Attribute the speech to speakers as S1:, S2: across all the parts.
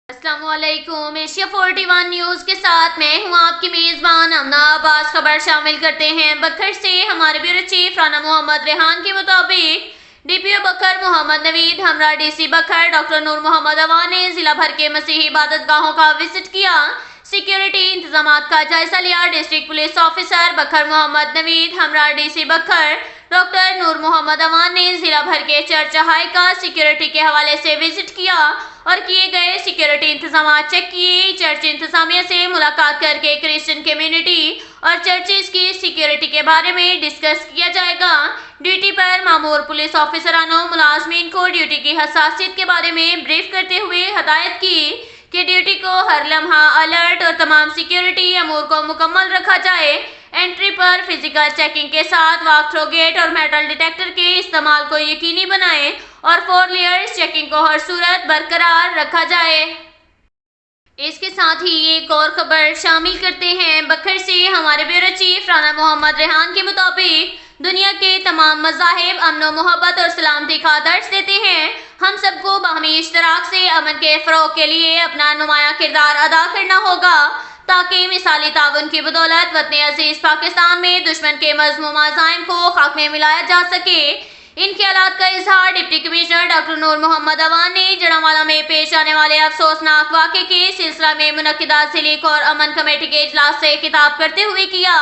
S1: السلام علیکم۔ Asia 41 news کے ساتھ میں ہوں آپ کی میزبان امنا عباس۔ خبر شامل کرتے ہیں بکھر سے۔ ہمارے بیورو چیف رانا محمد ریحان کے مطابق ڈی پی او بکھر محمد نوید ہمراہ ڈی سی بکھر ڈاکٹر نور محمد عوان نے ضلع بھر کے مسیحی عبادت گاہوں کا وزٹ کیا، سیکیورٹی انتظامات کا جائزہ لیا۔ ڈسٹرکٹ پولیس آفیسر بکھر محمد نوید ہمراہ ڈی سی بکھر ڈاکٹر نور محمد عوان نے ضلع بھر کے چرچ ہائی کا سیکیورٹی کے حوالے سے وزٹ کیا اور کیے گئے سیکیورٹی انتظامات چیک کیے۔ چرچ انتظامیہ سے ملاقات کر کے کرسچن کمیونٹی اور چرچز کی سیکیورٹی کے بارے میں ڈسکس کیا جائے گا۔ ڈیوٹی پر مامور پولیس آفیسرانوں ملازمین کو ڈیوٹی کی حساسیت کے بارے میں بریف کرتے ہوئے ہدایت کی کہ ڈیوٹی کو ہر لمحہ الرٹ اور تمام سیکیورٹی امور کو مکمل رکھا جائے۔ انٹری پر فزیکل چیکنگ کے ساتھ واک تھرو گیٹ اور میٹل ڈیٹیکٹر کے استعمال کو یقینی بنائیں اور 4 لیئرز چیکنگ کو ہر صورت برقرار رکھا جائے۔ اس کے ساتھ ہی ایک اور خبر شامل کرتے ہیں بکھر سے۔ ہمارے بیورو چیف رانا محمد ریحان کے مطابق دنیا کے تمام مذاہب امن و محبت اور سلامتی کا درس دیتے ہیں۔ ہم سب کو باہمی اشتراک سے امن کے فروغ کے لیے اپنا نمایاں کردار ادا کرنا ہوگا تاکہ مثالی تعاون کی بدولت وطن عزیز پاکستان میں دشمن کے مذموم عزائم کو خاک میں ملایا جا سکے۔ ان خیالات کا اظہار ڈپٹی کمشنر ڈاکٹر نور محمد عوان نے جڑانوالہ میں پیش آنے والے افسوسناک واقعے کے سلسلہ میں منعقدہ ضلعی کور امن کمیٹی کے اجلاس سے خطاب کرتے ہوئے کیا۔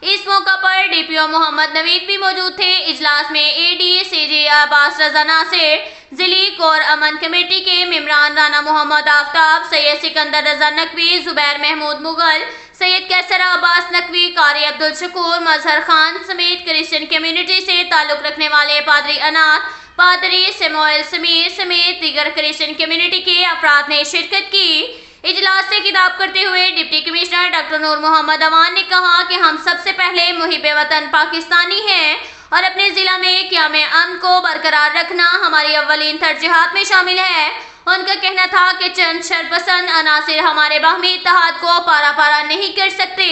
S1: اس موقع پر ڈی پی او محمد نوید بھی موجود تھے۔ اجلاس میں اے ڈی سی جی عباس رضا ناصر، ضلعی کور امن کمیٹی کے ممبران رانا محمد آفتاب، سید سکندر رضا نقوی، زبیر محمود مغل، سید کیسر عباس نقوی، قاری عبدالشکور، مظہر خان سمیت کرسچن کمیونٹی سے تعلق رکھنے والے پادری انات، پادری سیموئل سمیر سمیت دیگر کرسچن کمیونٹی کے افراد نے شرکت کی۔ اجلاس سے خطاب کرتے ہوئے ڈپٹی کمشنر ڈاکٹر نور محمد عوان نے کہا کہ ہم سب سے پہلے محب وطن پاکستانی ہیں اور اپنے ضلع میں قیام امن کو برقرار رکھنا ہماری اولین ترجیحات میں شامل ہے۔ ان کا کہنا تھا کہ چند شرپسند عناصر ہمارے باہمی اتحاد کو پارا پارا نہیں کر سکتے۔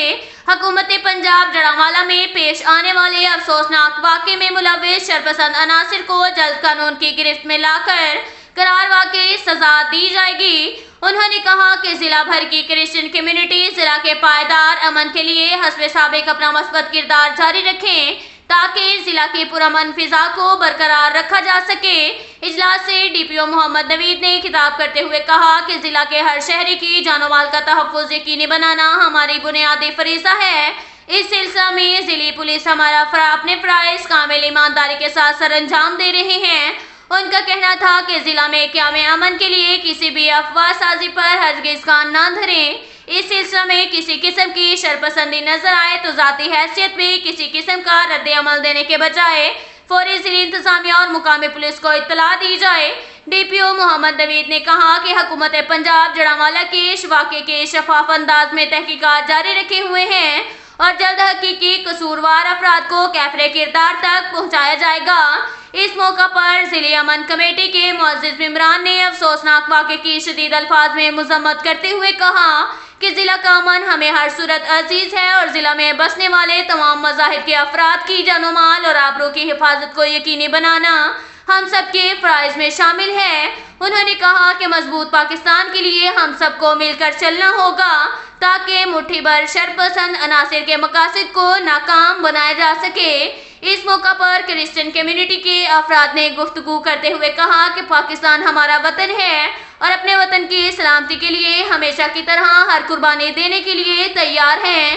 S1: حکومت پنجاب جڑانوالہ میں پیش آنے والے افسوسناک واقعے میں ملوث شرپسند عناصر کو جلد قانون کی گرفت میں لا کر قرار واقعی سزا دی جائے گی۔ انہوں نے کہا کہ ضلع بھر کی کرسچن کمیونٹی ضلع کے پائیدار امن کے لیے حسب سابق اپنا مثبت کردار جاری رکھیں تاکہ ضلع کی پرامن فضا کو برقرار رکھا جا سکے۔ اجلاس سے ڈی پی او محمد نوید نے خطاب کرتے ہوئے کہا کہ ضلع کے ہر شہری کی جان و مال کا تحفظ یقینی بنانا ہماری بنیادی فریضہ ہے۔ اس سلسلہ میں ضلعی پولیس ہمارا اپنے فرائض کامل ایمانداری کے ساتھ سر انجام دے رہے ہیں۔ ان کا کہنا تھا کہ ضلع میں قیام امن کے لیے کسی بھی افواہ سازی پر ہرگز کان نہ دھریں۔ اس سلسلہ میں کسی قسم کی شرپسندی نظر آئے تو ذاتی حیثیت میں کسی قسم کا رد عمل دینے کے بجائے فوری ضلعی انتظامیہ اور مقامی پولیس کو اطلاع دی جائے۔ ڈی پی او محمد نوید نے کہا کہ حکومت پنجاب جڑانوالہ کے اس واقعے کے شفاف انداز میں تحقیقات جاری رکھے ہوئے ہیں اور جلد حقیقی قصوروار افراد کو کیفر کردار تک پہنچایا جائے گا۔ اس موقع پر ضلعی امن کمیٹی کے معزز ممبران نے افسوسناک واقعے کی شدید الفاظ میں مذمت کرتے ہوئے کہا کہ ضلع کا امن ہمیں ہر صورت عزیز ہے اور ضلع میں بسنے والے تمام مذاہب کے افراد کی جان و مال اور آبرو کی حفاظت کو یقینی بنانا ہم سب کے فرائض میں شامل ہے۔ انہوں نے کہا کہ مضبوط پاکستان کے لیے ہم سب کو مل کر چلنا ہوگا تاکہ مٹھی بھر شرپسند عناصر کے مقاصد کو ناکام بنایا جا سکے۔ اس موقع پر کرسچن کمیونٹی کے افراد نے گفتگو کرتے ہوئے کہا کہ پاکستان ہمارا وطن ہے اور اپنے وطن کی سلامتی کے لیے ہمیشہ کی طرح ہر قربانی دینے کے لیے تیار ہیں۔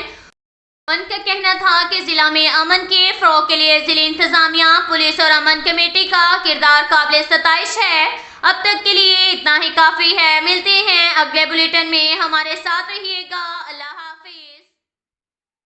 S1: ان کا کہنا تھا کہ ضلع میں امن کے فروغ کے لیے ضلعی انتظامیہ، پولیس اور امن کمیٹی کا کردار قابل ستائش ہے۔ اب تک کے لیے اتنا ہی کافی ہے۔ ملتے ہیں اگلے بلیٹن میں، ہمارے ساتھ رہیے گا۔ اللہ